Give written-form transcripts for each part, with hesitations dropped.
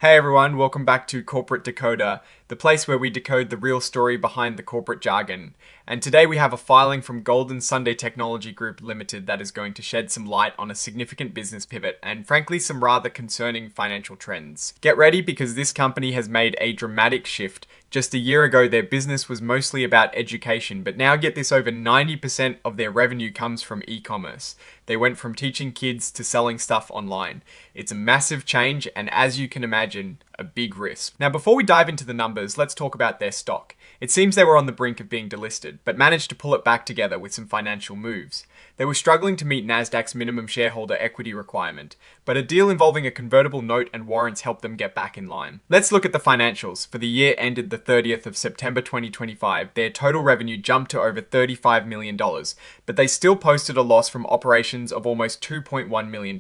Hey everyone, welcome back to Corporate Decoder, the place where we decode the real story behind the corporate jargon. And today we have a filing from Golden Sunday Technology Group Limited that is going to shed some light on a significant business pivot and frankly some rather concerning financial trends. Get ready because this company has made a dramatic shift. Just a year ago, their business was mostly about education, but now get this, over 90% of their revenue comes from e-commerce. They went from teaching kids to selling stuff online. It's a massive change, and as you can imagine, a big risk. Now, before we dive into the numbers, let's talk about their stock. It seems they were on the brink of being delisted, but managed to pull it back together with some financial moves. They were struggling to meet Nasdaq's minimum shareholder equity requirement, but a deal involving a convertible note and warrants helped them get back in line. Let's look at the financials. For the year ended the 30th of September 2025, their total revenue jumped to over $35 million, but they still posted a loss from operations of almost $2.1 million.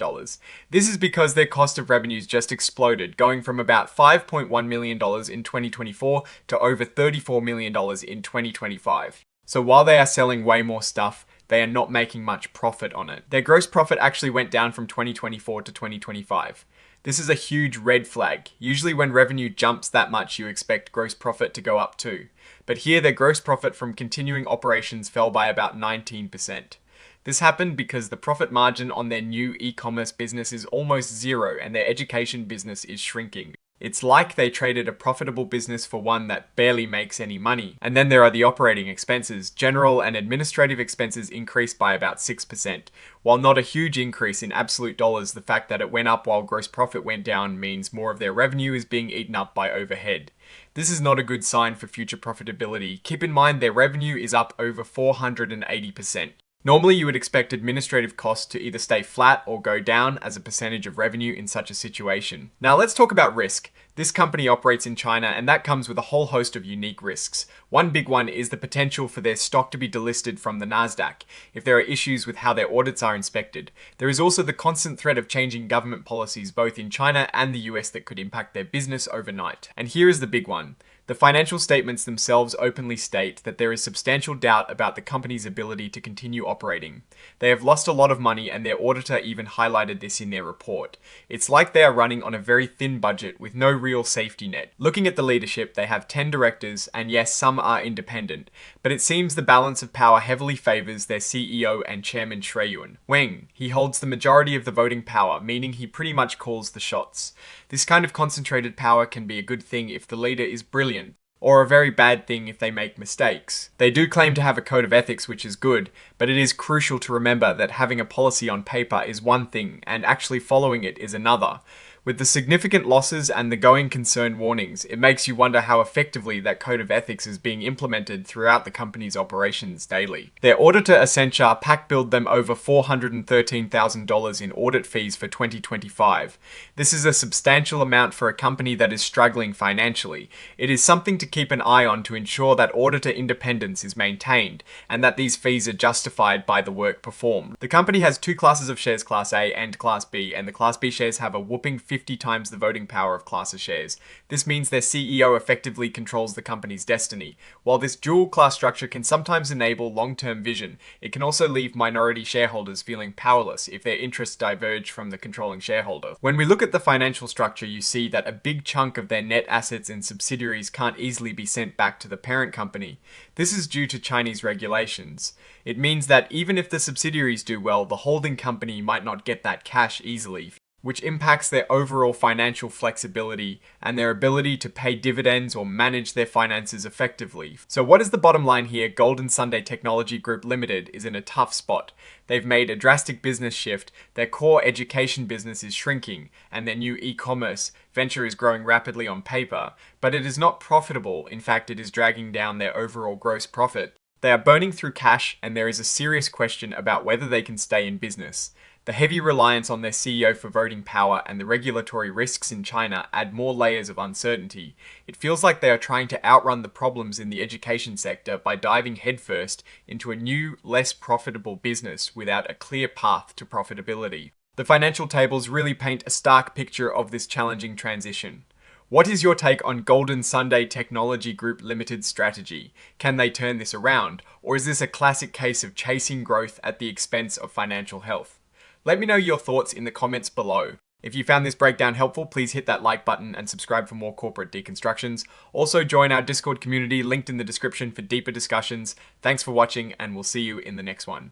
This is because their cost of revenues just exploded, going from about $5.1 million in 2024 to over $34 million in 2025. So while they are selling way more stuff, they are not making much profit on it. Their gross profit actually went down from 2024 to 2025. This is a huge red flag. Usually when revenue jumps that much, you expect gross profit to go up too. But here their gross profit from continuing operations fell by about 19%. This happened because the profit margin on their new e-commerce business is almost zero and their education business is shrinking. It's like they traded a profitable business for one that barely makes any money. And then there are the operating expenses. General and administrative expenses increased by about 6%. While not a huge increase in absolute dollars, the fact that it went up while gross profit went down means more of their revenue is being eaten up by overhead. This is not a good sign for future profitability. Keep in mind their revenue is up over 480%. Normally, you would expect administrative costs to either stay flat or go down as a percentage of revenue in such a situation. Now let's talk about risk. This company operates in China, and that comes with a whole host of unique risks. One big one is the potential for their stock to be delisted from the Nasdaq if there are issues with how their audits are inspected. There is also the constant threat of changing government policies both in China and the US that could impact their business overnight. And here is the big one. The financial statements themselves openly state that there is substantial doubt about the company's ability to continue operating. They have lost a lot of money, and their auditor even highlighted this in their report. It's like they are running on a very thin budget with no real safety net. Looking at the leadership, they have 10 directors, and yes, some are independent, but it seems the balance of power heavily favors their CEO and chairman Shui Wang. He holds the majority of the voting power, meaning he pretty much calls the shots. This kind of concentrated power can be a good thing if the leader is brilliant, or a very bad thing if they make mistakes. They do claim to have a code of ethics, which is good, but it is crucial to remember that having a policy on paper is one thing and actually following it is another. With the significant losses and the going concern warnings, it makes you wonder how effectively that code of ethics is being implemented throughout the company's operations daily. Their auditor Accenture pack-billed them over $413,000 in audit fees for 2025. This is a substantial amount for a company that is struggling financially. It is something to keep an eye on to ensure that auditor independence is maintained and that these fees are justified by the work performed. The company has two classes of shares, Class A and Class B, and the Class B shares have a whopping 50 times the voting power of Class A shares. This means their CEO effectively controls the company's destiny. While this dual class structure can sometimes enable long-term vision, it can also leave minority shareholders feeling powerless if their interests diverge from the controlling shareholder. When we look at the financial structure, you see that a big chunk of their net assets and subsidiaries can't easily be sent back to the parent company. This is due to Chinese regulations. It means that even if the subsidiaries do well, the holding company might not get that cash easily, which impacts their overall financial flexibility and their ability to pay dividends or manage their finances effectively. So what is the bottom line here? Golden Sunday Technology Group Limited is in a tough spot. They've made a drastic business shift, their core education business is shrinking, and their new e-commerce venture is growing rapidly on paper, but it is not profitable. In fact, it is dragging down their overall gross profit. They are burning through cash, and there is a serious question about whether they can stay in business. The heavy reliance on their CEO for voting power and the regulatory risks in China add more layers of uncertainty. It feels like they are trying to outrun the problems in the education sector by diving headfirst into a new, less profitable business without a clear path to profitability. The financial tables really paint a stark picture of this challenging transition. What is your take on Golden Sunday Technology Group Limited's strategy? Can they turn this around, or is this a classic case of chasing growth at the expense of financial health? Let me know your thoughts in the comments below. If you found this breakdown helpful, please hit that like button and subscribe for more corporate deconstructions. Also, join our Discord community linked in the description for deeper discussions. Thanks for watching, and we'll see you in the next one.